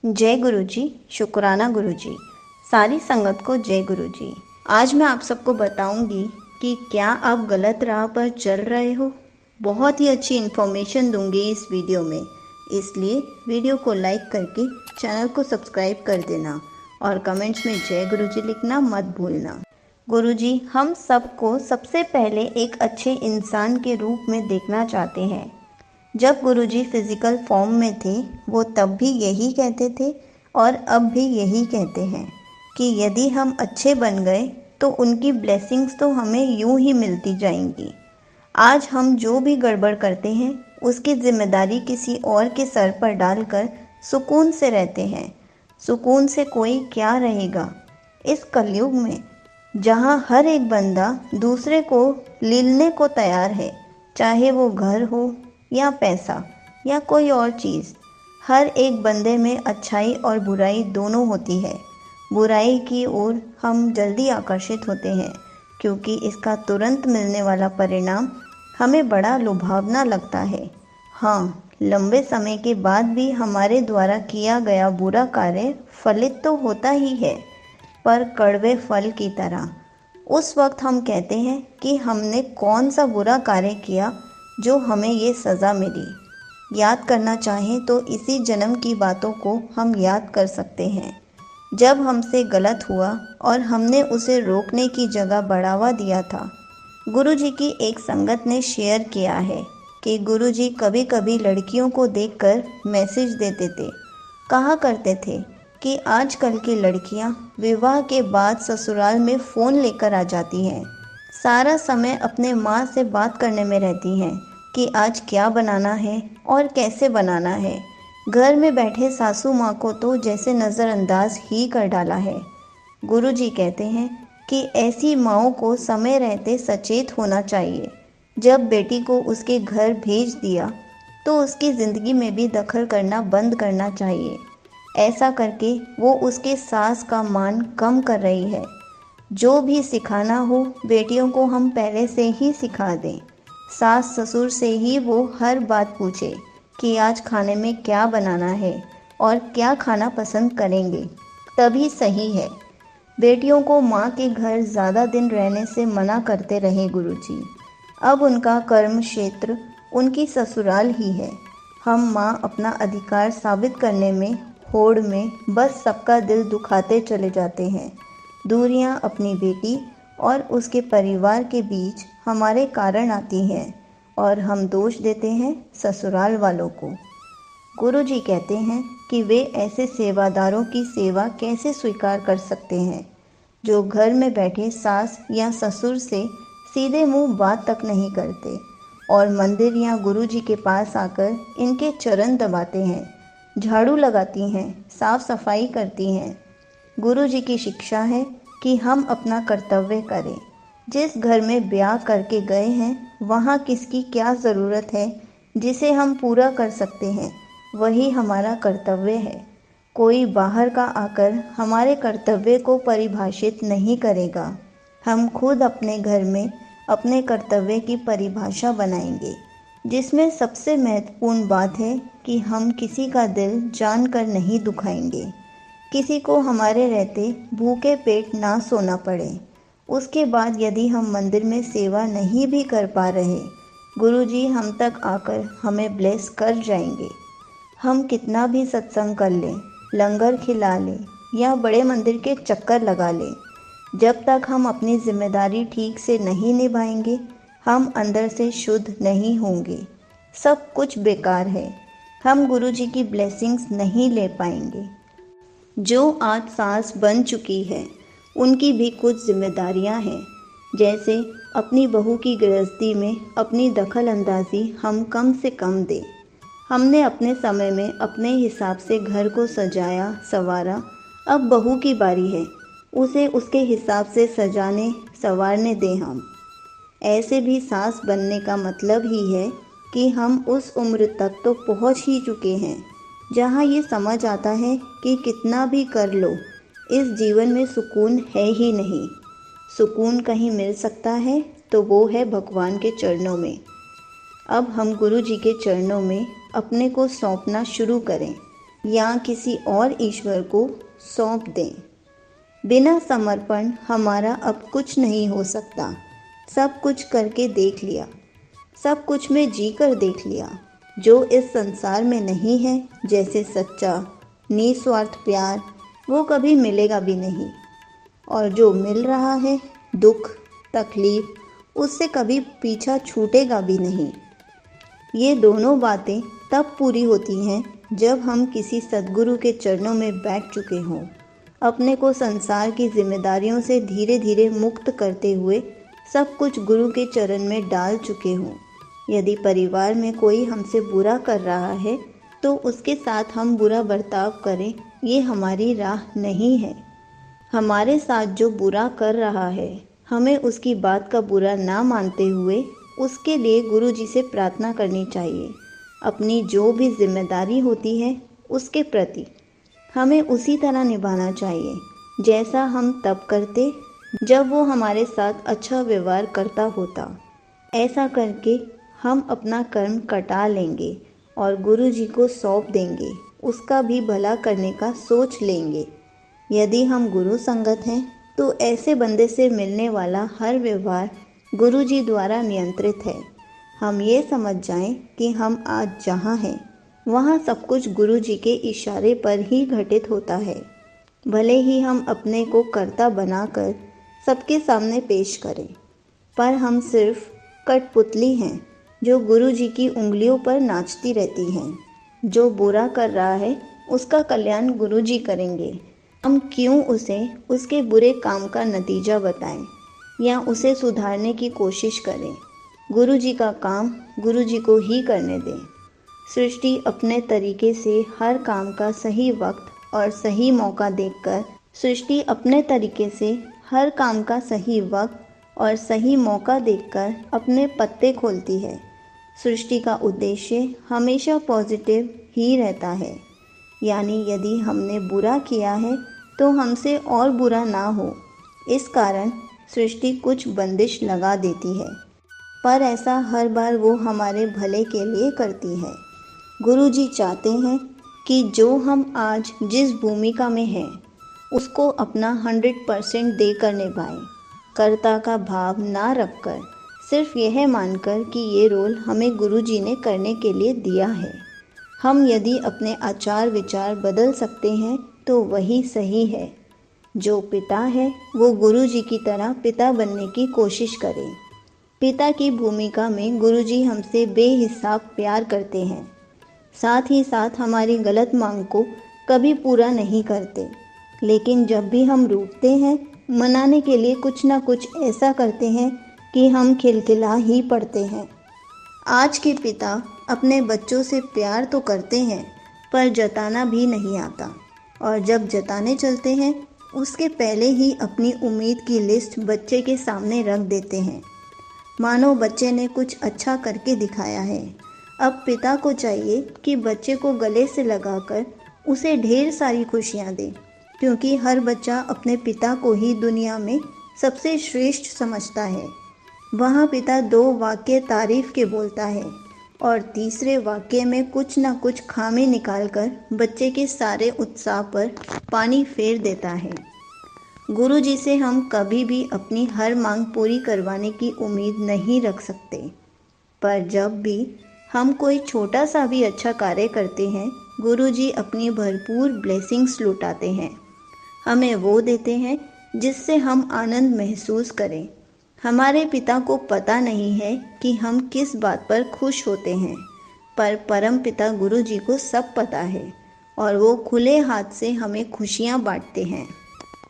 जय गुरु जी। शुक्राना गुरु जी। सारी संगत को जय गुरु जी। आज मैं आप सबको बताऊंगी कि क्या आप गलत राह पर चल रहे हो। बहुत ही अच्छी इन्फॉर्मेशन दूंगी इस वीडियो में, इसलिए वीडियो को लाइक करके चैनल को सब्सक्राइब कर देना और कमेंट्स में जय गुरु जी लिखना मत भूलना। गुरु जी हम सबको सबसे पहले एक अच्छे इंसान के रूप में देखना चाहते हैं। जब गुरुजी फिज़िकल फॉर्म में थे वो तब भी यही कहते थे और अब भी यही कहते हैं कि यदि हम अच्छे बन गए तो उनकी ब्लेसिंग्स तो हमें यूं ही मिलती जाएंगी। आज हम जो भी गड़बड़ करते हैं उसकी जिम्मेदारी किसी और के सर पर डालकर सुकून से रहते हैं। सुकून से कोई क्या रहेगा इस कलयुग में, जहाँ हर एक बंदा दूसरे को लीलने को तैयार है, चाहे वो घर हो या पैसा या कोई और चीज़। हर एक बंदे में अच्छाई और बुराई दोनों होती है। बुराई की ओर हम जल्दी आकर्षित होते हैं क्योंकि इसका तुरंत मिलने वाला परिणाम हमें बड़ा लुभावना लगता है। हाँ, लंबे समय के बाद भी हमारे द्वारा किया गया बुरा कार्य फलित तो होता ही है, पर कड़वे फल की तरह। उस वक्त हम कहते हैं कि हमने कौन सा बुरा कार्य किया जो हमें ये सज़ा मिली। याद करना चाहें तो इसी जन्म की बातों को हम याद कर सकते हैं, जब हमसे गलत हुआ और हमने उसे रोकने की जगह बढ़ावा दिया था। गुरुजी की एक संगत ने शेयर किया है कि गुरुजी कभी कभी लड़कियों को देखकर मैसेज देते थे। कहा करते थे कि आजकल की लड़कियां विवाह के बाद ससुराल में फ़ोन लेकर आ जाती हैं। सारा समय अपने माँ से बात करने में रहती हैं कि आज क्या बनाना है और कैसे बनाना है। घर में बैठे सासू माँ को तो जैसे नज़रअंदाज ही कर डाला है। गुरुजी कहते हैं कि ऐसी माँओं को समय रहते सचेत होना चाहिए। जब बेटी को उसके घर भेज दिया तो उसकी ज़िंदगी में भी दखल करना बंद करना चाहिए। ऐसा करके वो उसके सास का मान कम कर रही है। जो भी सिखाना हो बेटियों को हम पहले से ही सिखा दें। सास ससुर से ही वो हर बात पूछे कि आज खाने में क्या बनाना है और क्या खाना पसंद करेंगे, तभी सही है। बेटियों को माँ के घर ज़्यादा दिन रहने से मना करते रहे गुरुजी। अब उनका कर्म क्षेत्र उनकी ससुराल ही है। हम माँ अपना अधिकार साबित करने में होड़ में बस सबका दिल दुखाते चले जाते हैं। दूरियां अपनी बेटी और उसके परिवार के बीच हमारे कारण आती हैं और हम दोष देते हैं ससुराल वालों को। गुरुजी कहते हैं कि वे ऐसे सेवादारों की सेवा कैसे स्वीकार कर सकते हैं जो घर में बैठे सास या ससुर से सीधे मुंह बात तक नहीं करते और मंदिर या गुरुजी के पास आकर इनके चरण दबाते हैं, झाड़ू लगाती हैं, साफ सफाई करती हैं। गुरुजी की शिक्षा है कि हम अपना कर्तव्य करें। जिस घर में ब्याह करके गए हैं वहाँ किसकी क्या ज़रूरत है जिसे हम पूरा कर सकते हैं, वही हमारा कर्तव्य है। कोई बाहर का आकर हमारे कर्तव्य को परिभाषित नहीं करेगा। हम खुद अपने घर में अपने कर्तव्य की परिभाषा बनाएंगे, जिसमें सबसे महत्वपूर्ण बात है कि हम किसी का दिल जानकर नहीं दुखाएंगे। किसी को हमारे रहते भूखे पेट ना सोना पड़े। उसके बाद यदि हम मंदिर में सेवा नहीं भी कर पा रहे, गुरुजी हम तक आकर हमें ब्लेस कर जाएंगे। हम कितना भी सत्संग कर लें, लंगर खिला लें या बड़े मंदिर के चक्कर लगा लें, जब तक हम अपनी जिम्मेदारी ठीक से नहीं निभाएंगे, हम अंदर से शुद्ध नहीं होंगे। सब कुछ बेकार है। हम गुरुजी की ब्लेसिंग्स नहीं ले पाएंगे। जो आज सास बन चुकी है उनकी भी कुछ जिम्मेदारियां हैं, जैसे अपनी बहू की गृहस्थी में अपनी दखल अंदाजी हम कम से कम दें। हमने अपने समय में अपने हिसाब से घर को सजाया संवारा, अब बहू की बारी है, उसे उसके हिसाब से सजाने संवारने दें। हम ऐसे भी सास बनने का मतलब ही है कि हम उस उम्र तक तो पहुंच ही चुके हैं जहां ये समझ आता है कि कितना भी कर लो इस जीवन में सुकून है ही नहीं। सुकून कहीं मिल सकता है तो वो है भगवान के चरणों में। अब हम गुरु जी के चरणों में अपने को सौंपना शुरू करें। या किसी और ईश्वर को सौंप दें। बिना समर्पण हमारा अब कुछ नहीं हो सकता। सब कुछ करके देख लिया, सब कुछ में जी कर देख लिया। जो इस संसार में नहीं है, जैसे सच्चा निस्वार्थ प्यार, वो कभी मिलेगा भी नहीं। और जो मिल रहा है, दुख तकलीफ, उससे कभी पीछा छूटेगा भी नहीं। ये दोनों बातें तब पूरी होती हैं जब हम किसी सद्गुरु के चरणों में बैठ चुके हों, अपने को संसार की जिम्मेदारियों से धीरे धीरे मुक्त करते हुए सब कुछ गुरु के चरण में डाल चुके हों। यदि परिवार में कोई हमसे बुरा कर रहा है तो उसके साथ हम बुरा बर्ताव करें, ये हमारी राह नहीं है। हमारे साथ जो बुरा कर रहा है, हमें उसकी बात का बुरा ना मानते हुए उसके लिए गुरु जी से प्रार्थना करनी चाहिए। अपनी जो भी जिम्मेदारी होती है उसके प्रति हमें उसी तरह निभाना चाहिए जैसा हम तब करते जब वो हमारे साथ अच्छा व्यवहार करता होता। ऐसा करके हम अपना कर्म कटा लेंगे और गुरु जी को सौंप देंगे, उसका भी भला करने का सोच लेंगे। यदि हम गुरु संगत हैं तो ऐसे बंदे से मिलने वाला हर व्यवहार गुरु जी द्वारा नियंत्रित है। हम ये समझ जाएं कि हम आज जहाँ हैं वहाँ सब कुछ गुरु जी के इशारे पर ही घटित होता है। भले ही हम अपने को कर्ता बनाकर सबके सामने पेश करें, पर हम सिर्फ कठपुतली हैं जो गुरु जी की उंगलियों पर नाचती रहती हैं। जो बुरा कर रहा है उसका कल्याण गुरु जी करेंगे। हम क्यों उसे उसके बुरे काम का नतीजा बताएं या उसे सुधारने की कोशिश करें। गुरु जी का काम गुरु जी को ही करने दें। सृष्टि अपने तरीके से हर काम का सही वक्त और सही मौका देखकर सृष्टि अपने तरीके से हर काम का सही वक्त और सही मौका देखकर अपने पत्ते खोलती है। सृष्टि का उद्देश्य हमेशा पॉजिटिव ही रहता है, यानी यदि हमने बुरा किया है तो हमसे और बुरा ना हो। इस कारण सृष्टि कुछ बंदिश लगा देती है, पर ऐसा हर बार वो हमारे भले के लिए करती है। गुरु जी चाहते हैं कि जो हम आज जिस भूमिका में हैं उसको अपना 100% देकर निभाएं, कर्ता का भाव ना रखकर, सिर्फ यह मानकर कि ये रोल हमें गुरु जी ने करने के लिए दिया है। हम यदि अपने आचार विचार बदल सकते हैं तो वही सही है। जो पिता है वो गुरु जी की तरह पिता बनने की कोशिश करे। पिता की भूमिका में गुरु जी हमसे बेहिसाब प्यार करते हैं, साथ ही साथ हमारी गलत मांग को कभी पूरा नहीं करते। लेकिन जब भी हम रूठते हैं, मनाने के लिए कुछ ना कुछ ऐसा करते हैं कि हम खिलखिला ही पड़ते हैं। आज के पिता अपने बच्चों से प्यार तो करते हैं, पर जताना भी नहीं आता, और जब जताने चलते हैं उसके पहले ही अपनी उम्मीद की लिस्ट बच्चे के सामने रख देते हैं, मानो बच्चे ने कुछ अच्छा करके दिखाया है। अब पिता को चाहिए कि बच्चे को गले से लगाकर उसे ढेर सारी खुशियाँ दे, क्योंकि हर बच्चा अपने पिता को ही दुनिया में सबसे श्रेष्ठ समझता है। वहाँ पिता 2 वाक्य तारीफ के बोलता है और तीसरे वाक्य में कुछ ना कुछ खामी निकालकर बच्चे के सारे उत्साह पर पानी फेर देता है। गुरु जी से हम कभी भी अपनी हर मांग पूरी करवाने की उम्मीद नहीं रख सकते, पर जब भी हम कोई छोटा सा भी अच्छा कार्य करते हैं, गुरु जी अपनी भरपूर ब्लेसिंग्स लुटाते हैं। हमें वो देते हैं जिससे हम आनंद महसूस करें। हमारे पिता को पता नहीं है कि हम किस बात पर खुश होते हैं, पर परम पिता गुरु जी को सब पता है और वो खुले हाथ से हमें खुशियाँ बांटते हैं।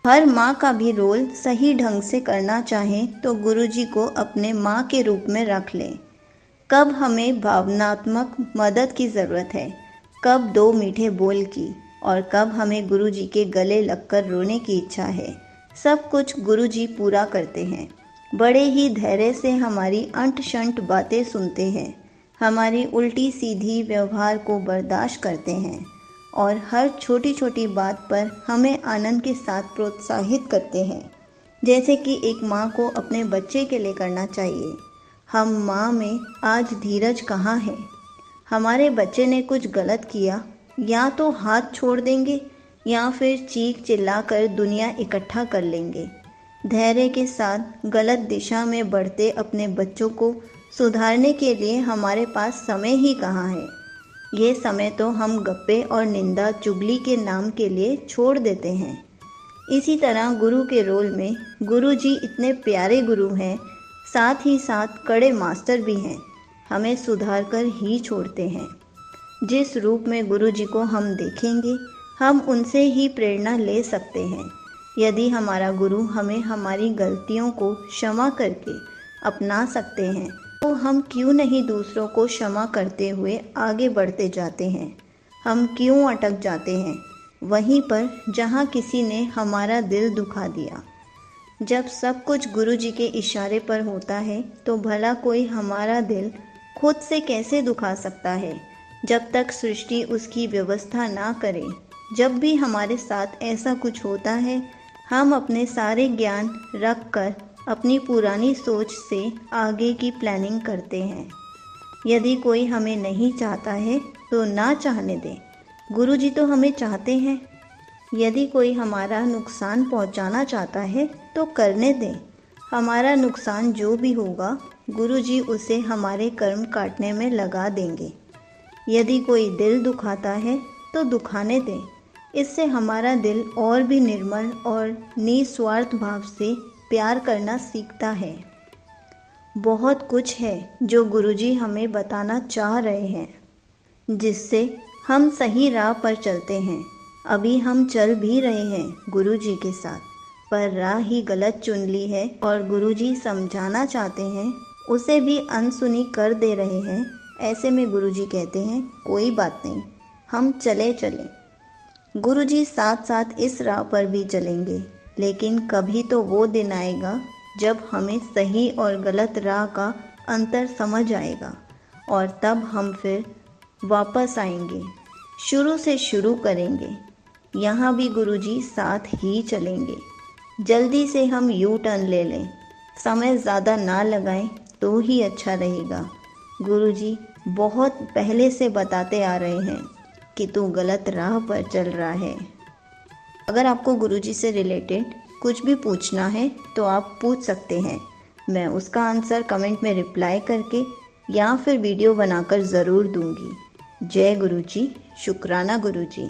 हर माँ का भी रोल सही ढंग से करना चाहें तो गुरु जी को अपने माँ के रूप में रख लें। कब हमें भावनात्मक मदद की ज़रूरत है, कब 2 मीठे बोल की, और कब हमें गुरु जी के गले लगकर रोने की इच्छा है, सब कुछ गुरु जी पूरा करते हैं। बड़े ही धैर्य से हमारी अंट शंट बातें सुनते हैं, हमारी उल्टी सीधी व्यवहार को बर्दाश्त करते हैं और हर छोटी छोटी बात पर हमें आनंद के साथ प्रोत्साहित करते हैं, जैसे कि एक माँ को अपने बच्चे के लिए करना चाहिए। हम माँ में आज धीरज कहाँ है? हमारे बच्चे ने कुछ गलत किया या तो हाथ छोड़ देंगे या फिर चीख चिल्लाकर दुनिया इकट्ठा कर लेंगे। धैर्य के साथ गलत दिशा में बढ़ते अपने बच्चों को सुधारने के लिए हमारे पास समय ही कहाँ है। ये समय तो हम गप्पे और निंदा चुगली के नाम के लिए छोड़ देते हैं। इसी तरह गुरु के रोल में गुरु जी इतने प्यारे गुरु हैं, साथ ही साथ कड़े मास्टर भी हैं। हमें सुधार कर ही छोड़ते हैं। जिस रूप में गुरु जी को हम देखेंगे, हम उनसे ही प्रेरणा ले सकते हैं। यदि हमारा गुरु हमें हमारी गलतियों को क्षमा करके अपना सकते हैं, तो हम क्यों नहीं दूसरों को क्षमा करते हुए आगे बढ़ते जाते हैं। हम क्यों अटक जाते हैं वहीं पर जहाँ किसी ने हमारा दिल दुखा दिया। जब सब कुछ गुरु जी के इशारे पर होता है तो भला कोई हमारा दिल खुद से कैसे दुखा सकता है, जब तक सृष्टि उसकी व्यवस्था ना करे। जब भी हमारे साथ ऐसा कुछ होता है, हम अपने सारे ज्ञान रख कर अपनी पुरानी सोच से आगे की प्लानिंग करते हैं। यदि कोई हमें नहीं चाहता है तो ना चाहने दें, गुरु जी तो हमें चाहते हैं। यदि कोई हमारा नुकसान पहुंचाना चाहता है तो करने दें। हमारा नुकसान जो भी होगा, गुरु जी उसे हमारे कर्म काटने में लगा देंगे। यदि कोई दिल दुखाता है तो दुखाने दें। इससे हमारा दिल और भी निर्मल और निस्वार्थ भाव से प्यार करना सीखता है। बहुत कुछ है जो गुरुजी हमें बताना चाह रहे हैं, जिससे हम सही राह पर चलते हैं। अभी हम चल भी रहे हैं गुरुजी के साथ, पर राह ही गलत चुन ली है और गुरुजी समझाना चाहते हैं, उसे भी अनसुनी कर दे रहे हैं। ऐसे में गुरुजी कहते हैं, कोई बात नहीं, हम चले चलें। गुरुजी साथ साथ इस राह पर भी चलेंगे, लेकिन कभी तो वो दिन आएगा जब हमें सही और गलत राह का अंतर समझ आएगा, और तब हम फिर वापस आएंगे, शुरू से शुरू करेंगे। यहाँ भी गुरुजी साथ ही चलेंगे। जल्दी से हम यू टर्न ले लें, समय ज़्यादा ना लगाएं तो ही अच्छा रहेगा। गुरुजी बहुत पहले से बताते आ रहे हैं कि तू गलत राह पर चल रहा है। अगर आपको गुरुजी से रिलेटेड कुछ भी पूछना है तो आप पूछ सकते हैं। मैं उसका आंसर कमेंट में रिप्लाई करके या फिर वीडियो बनाकर ज़रूर दूंगी। जय गुरुजी, शुक्राना गुरुजी।